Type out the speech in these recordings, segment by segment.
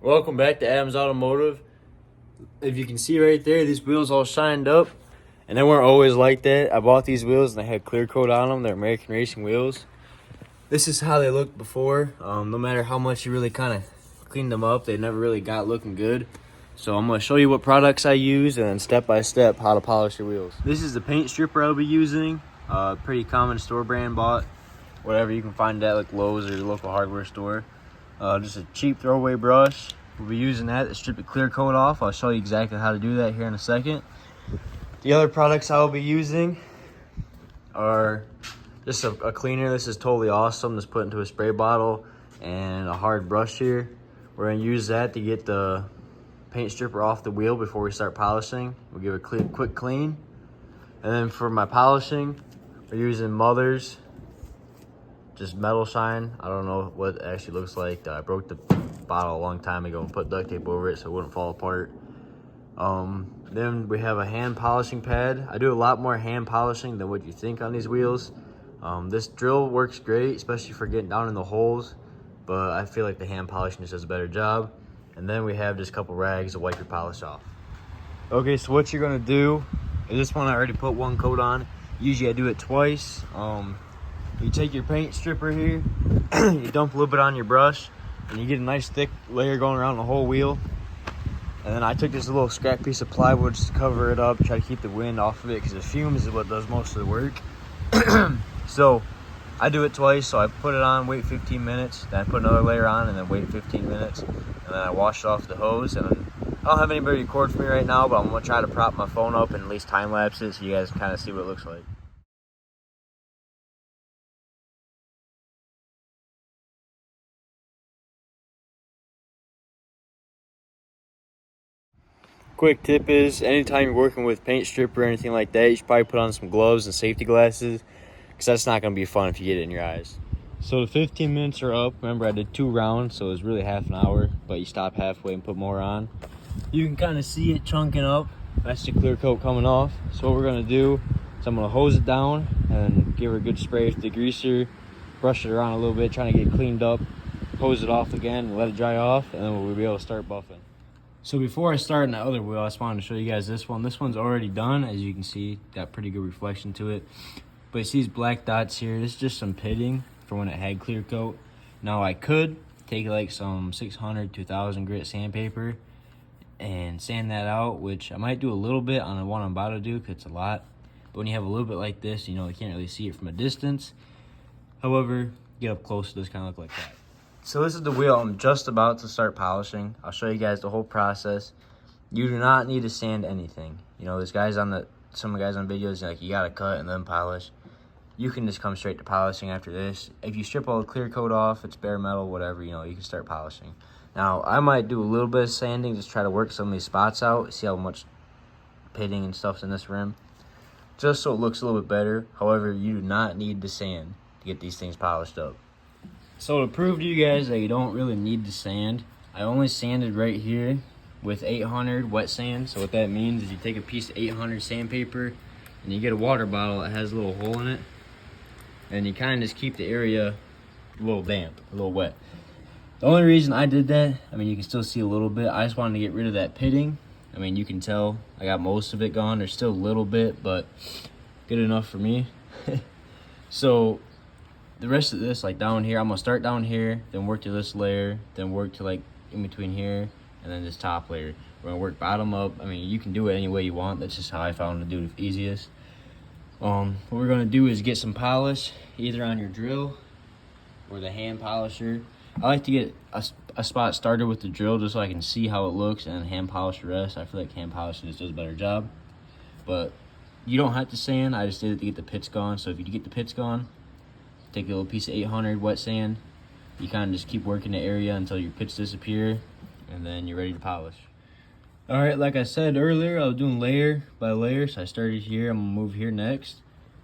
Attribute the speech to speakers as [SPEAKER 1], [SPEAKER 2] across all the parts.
[SPEAKER 1] Welcome back to Adams Automotive. If you can see right there, these wheels all shined up, and they weren't always like that. I bought these wheels and they had clear coat on them. They're American Racing wheels. This is how they looked before. No matter how much you really kind of cleaned them up, they never really got looking good. So I'm going to show you what products I use and then step by step how to polish your wheels. This is the paint stripper I'll be using. Pretty common store brand, bought whatever you can find at like Lowe's or your local hardware store. Just a cheap throwaway brush. We'll be using that to strip the clear coat off. I'll show you exactly how to do that here in a second. The other products I will be using are just a cleaner. This is totally awesome. Just put into a spray bottle and a hard brush here. We're going to use that to get the paint stripper off the wheel before we start polishing. We'll give it a quick clean. And then for my polishing, we're using Mother's just metal shine. I don't know what it actually looks like. I broke the bottle a long time ago and put duct tape over it so it wouldn't fall apart. Then we have a hand polishing pad. I do a lot more hand polishing than what you think on these wheels. This drill works great, especially for getting down in the holes, but I feel like the hand polishing just does a better job. And then we have just a couple rags to wipe your polish off. Okay, so what you're gonna do is this one I already put one coat on. Usually I do it twice. You take your paint stripper here, you dump a little bit on your brush, and you get a nice thick layer going around the whole wheel. And then I took this little scrap piece of plywood just to cover it up, try to keep the wind off of it, because the fumes is what does most of the work. So I do it twice, so I put it on, wait 15 minutes, then I put another layer on, and then wait 15 minutes, and then I wash it off the hose. And then I don't have anybody record for me right now, but I'm gonna try to prop my phone up and at least time lapse it so you guys can kind of see what it looks like. Quick tip is, anytime you're working with paint stripper or anything like that, you should probably put on some gloves and safety glasses, because that's not going to be fun if you get it in your eyes. So the 15 minutes are up. Remember, I did 2 rounds, so it was really half an hour, but you stop halfway and put more on. You can kind of see it chunking up. That's the clear coat coming off. So what we're going to do is I'm going to hose it down and give her a good spray with the degreaser, brush it around a little bit, trying to get it cleaned up, hose it off again, and let it dry off, and then we'll be able to start buffing. So before I start in the other wheel, I just wanted to show you guys this one. This one's already done. As you can see, got pretty good reflection to it. But you see these black dots here, this is just some pitting for when it had clear coat. Now I could take like some 600 to 1000 grit sandpaper and sand that out, which I might do a little bit on the one I'm about to do because it's a lot. But when you have a little bit like this, you know, you can't really see it from a distance. However, get up close, it does kind of look like that. So this is the wheel I'm just about to start polishing. I'll show you guys the whole process. You do not need to sand anything. You know, there's guys on some of the guys on videos like you gotta cut and then polish. You can just come straight to polishing after this. If you strip all the clear coat off, it's bare metal, whatever, you know, you can start polishing. Now, I might do a little bit of sanding, just try to work some of these spots out, see how much pitting and stuff's in this rim, just so it looks a little bit better. However, you do not need to sand to get these things polished up. So to prove to you guys that you don't really need to sand, I only sanded right here with 800 wet sand. So what that means is you take a piece of 800 sandpaper and you get a water bottle that has a little hole in it, and you kind of just keep the area a little damp, a little wet. The only reason I did that, I mean, you can still see a little bit. I just wanted to get rid of that pitting. I mean, you can tell I got most of it gone. There's still a little bit, but good enough for me. So the rest of this, like down here, I'm gonna start down here, then work to this layer, then work to like in between here, and then this top layer. We're gonna work bottom up. I mean, you can do it any way you want. That's just how I found to do it easiest. What we're gonna do is get some polish, either on your drill or the hand polisher. I like to get a spot started with the drill just so I can see how it looks and hand polish the rest. I feel like hand polishing just does a better job. But you don't have to sand. I just did it to get the pits gone. So if you get the pits gone, take a little piece of 800 wet sand. You kind of just keep working the area until your pits disappear, and then you're ready to polish. All right, like I said earlier, I was doing layer by layer, so I started here. I'm gonna move here next.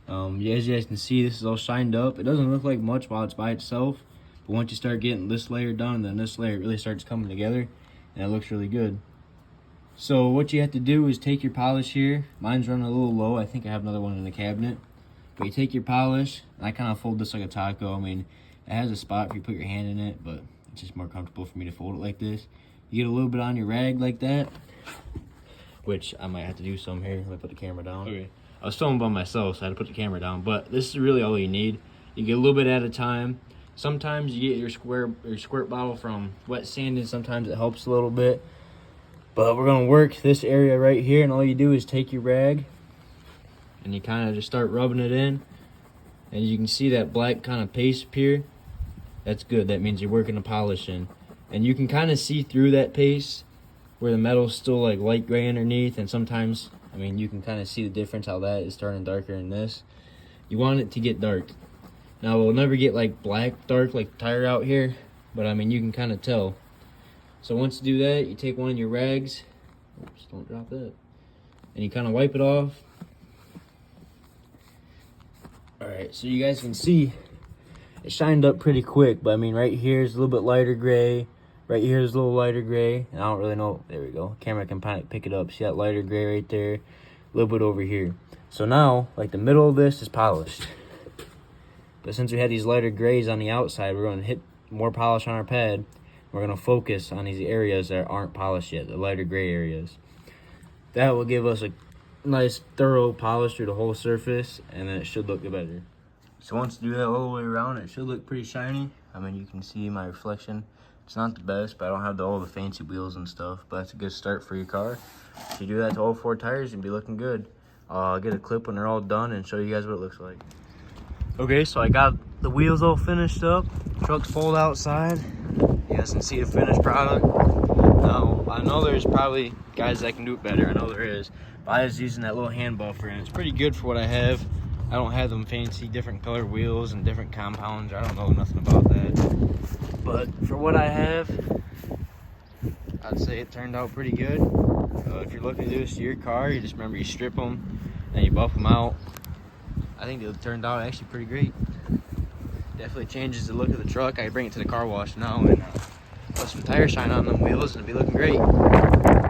[SPEAKER 1] As you guys can see, this is all shined up. It doesn't look like much while it's by itself, but once you start getting this layer done, and then this layer, it really starts coming together, and it looks really good. So what you have to do is take your polish here. Mine's running a little low. I think I have another one in the cabinet. But you take your polish, and I kind of fold this like a taco. I mean, it has a spot if you put your hand in it, but It's just more comfortable for me to fold it like this. You get a little bit on your rag like that, which I might have to do some here. Let me put the camera down. Okay. I was filming by myself, so I had to put the camera down, but this is really all you need. You get a little bit at a time. Sometimes you get your squirt bottle from wet sanding. Sometimes it helps a little bit. But we're gonna work this area right here, and all you do is take your rag and you kind of just start rubbing it in. And you can see that black kind of paste appear. That's good. That means you're working the polish in. And you can kind of see through that paste where the metal's still like light gray underneath, and sometimes, I mean, you can kind of see the difference how that is turning darker than this. You want it to get dark. Now, we'll never get like black dark like the tire out here, but I mean, you can kind of tell. So once you do that, you take one of your rags, oops, don't drop that, and you kind of wipe it off. All right, so you guys can see it shined up pretty quick, but I mean, right here is a little bit lighter gray. Right here is a little lighter gray. And I don't really know. There we go. Camera can kind of pick it up. See that lighter gray right there? A little bit over here. So now, like the middle of this is polished. But since we had these lighter grays on the outside, we're going to hit more polish on our pad. We're going to focus on these areas that aren't polished yet, the lighter gray areas. That will give us a nice thorough polish through the whole surface, and then it should look better. So once you do that all the way around, it should look pretty shiny. I mean, you can see my reflection. It's not the best, but I don't have all the fancy wheels and stuff, but that's a good start for your car. If you do that to all 4 tires, you'll be looking good. I'll get a clip when they're all done and show you guys what it looks like. Okay, so I got the wheels all finished up. Truck's pulled outside. You guys can see the finished product. Now, I know there's probably guys that can do it better. I know there is. But I was using that little hand buffer, and it's pretty good for what I have. I don't have them fancy different color wheels and different compounds. I don't know nothing about that. But for what I have, I'd say it turned out pretty good. If you're looking to do this to your car, you just remember you strip them and you buff them out. I think it turned out actually pretty great. Definitely changes the look of the truck. I bring it to the car wash now and put some tire shine on them wheels and it'll be looking great.